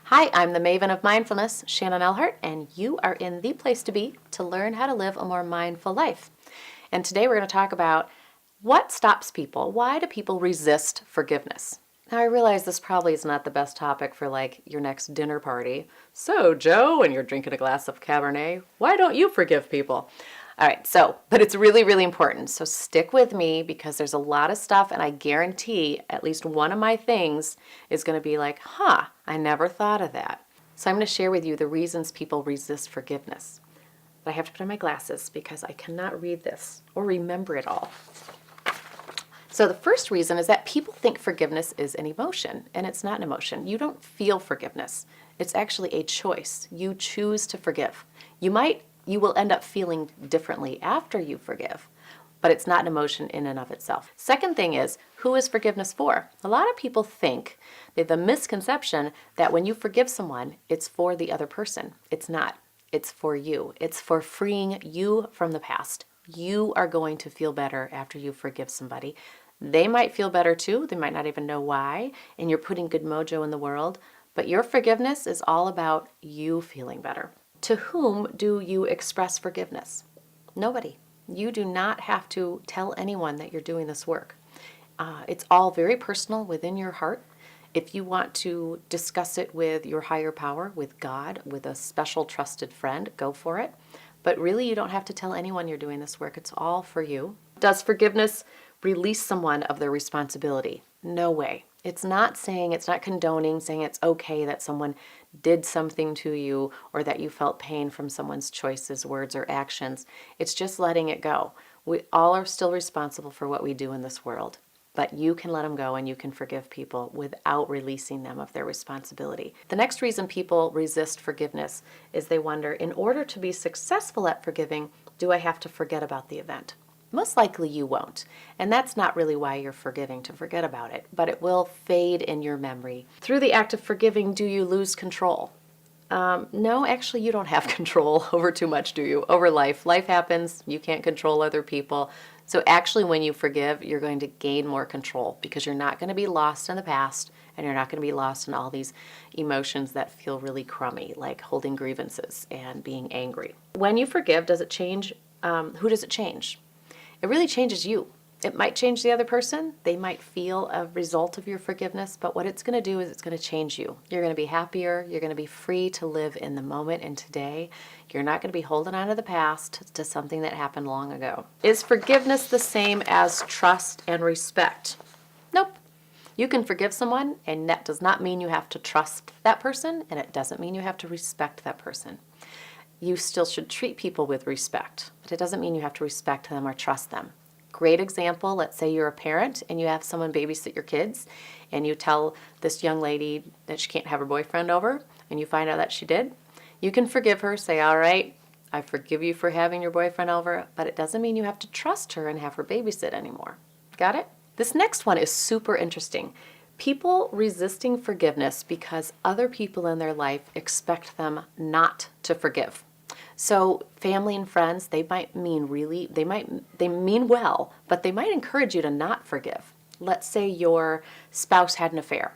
Hi, I'm the Maven of Mindfulness, Shannon Elhart, and you are in the place to be to learn how to live a more mindful life. And today we're going to talk about what stops people. Why do people resist forgiveness? Now, I realize this probably is not the best topic for like your next dinner party. So, Joe, and you're drinking a glass of Cabernet, why don't you forgive people? All right, but it's really, really important. So stick with me because there's a lot of stuff, and I guarantee at least one of my things is going to be like, I never thought of that. So I'm going to share with you the reasons people resist forgiveness. But I have to put on my glasses because I cannot read this or remember it all. So the first reason is that people think forgiveness is an emotion, and it's not an emotion. You don't feel forgiveness. It's actually a choice. You choose to forgive. You will end up feeling differently after you forgive, but it's not an emotion in and of itself. Second thing is, who is forgiveness for? A lot of people think, they have the misconception that when you forgive someone, it's for the other person. It's not. It's for you. It's for freeing you from the past. You are going to feel better after you forgive somebody. They might feel better too. They might not even know why, and you're putting good mojo in the world, but your forgiveness is all about you feeling better. To whom do you express forgiveness? Nobody. You do not have to tell anyone that you're doing this work. It's all very personal within your heart. If you want to discuss it with your higher power, with God, with a special trusted friend, go for it. But really, you don't have to tell anyone you're doing this work. It's all for you. Does forgiveness release someone of their responsibility? No way. It's not condoning, saying it's okay that someone did something to you or that you felt pain from someone's choices, words, or actions. It's just letting it go. We all are still responsible for what we do in this world, but you can let them go and you can forgive people without releasing them of their responsibility. The next reason people resist forgiveness is they wonder, in order to be successful at forgiving, do I have to forget about the event? Most likely you won't, and that's not really why you're forgiving, to forget about it, but it will fade in your memory. Through the act of forgiving, do you lose control? No, actually you don't have control over too much, do you? Over life. Life happens, you can't control other people. So actually when you forgive, you're going to gain more control because you're not going to be lost in the past and you're not going to be lost in all these emotions that feel really crummy, like holding grievances and being angry. When you forgive, does it change? Who does it change? It really changes you. It might change the other person. They might feel a result of your forgiveness, but what it's going to do is it's going to change you. You're going to be happier. You're going to be free to live in the moment and today. You're not going to be holding on to the past, to something that happened long ago. Is forgiveness the same as trust and respect? Nope. You can forgive someone, and that does not mean you have to trust that person, and it doesn't mean you have to respect that person. You still should treat people with respect, but it doesn't mean you have to respect them or trust them. Great example, let's say you're a parent and you have someone babysit your kids and you tell this young lady that she can't have her boyfriend over and you find out that she did. You can forgive her, say, all right, I forgive you for having your boyfriend over, but it doesn't mean you have to trust her and have her babysit anymore. Got it? This next one is super interesting. People resisting forgiveness because other people in their life expect them not to forgive. So family and friends, they mean well, but they might encourage you to not forgive. Let's say your spouse had an affair,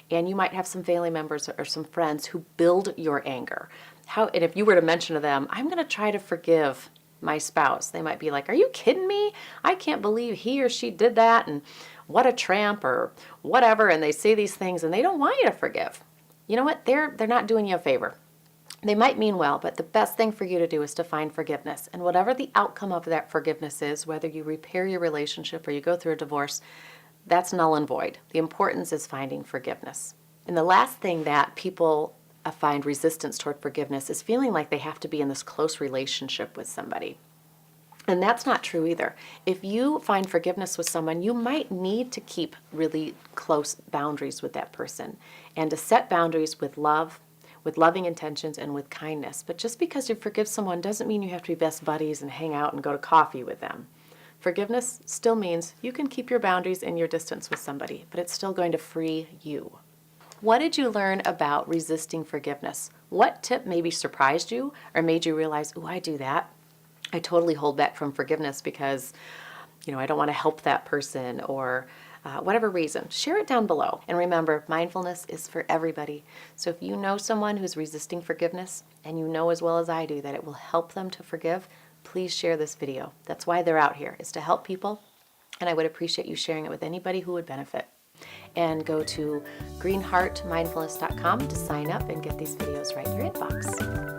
and you might have some family members or some friends who build your anger. And if you were to mention to them, I'm going to try to forgive my spouse, they might be like, are you kidding me? I can't believe he or she did that, and what a tramp or whatever, and they say these things and they don't want you to forgive. You know what? They're not doing you a favor. They might mean well, but the best thing for you to do is to find forgiveness. And whatever the outcome of that forgiveness is, whether you repair your relationship or you go through a divorce, that's null and void. The importance is finding forgiveness. And the last thing that people find resistance toward forgiveness is feeling like they have to be in this close relationship with somebody. And that's not true either. If you find forgiveness with someone, you might need to keep really close boundaries with that person and to set boundaries with love, with loving intentions, and with kindness. But just because you forgive someone doesn't mean you have to be best buddies and hang out and go to coffee with them. Forgiveness still means you can keep your boundaries and your distance with somebody, but it's still going to free you. What did you learn about resisting forgiveness? What tip maybe surprised you or made you realize, oh, I do that? I totally hold back from forgiveness because, I don't want to help that person or whatever reason. Share it down below. And remember, mindfulness is for everybody. So if you know someone who's resisting forgiveness and you know as well as I do that it will help them to forgive, please share this video. That's why they're out here, is to help people. And I would appreciate you sharing it with anybody who would benefit. And go to greenheartmindfulness.com to sign up and get these videos right in your inbox.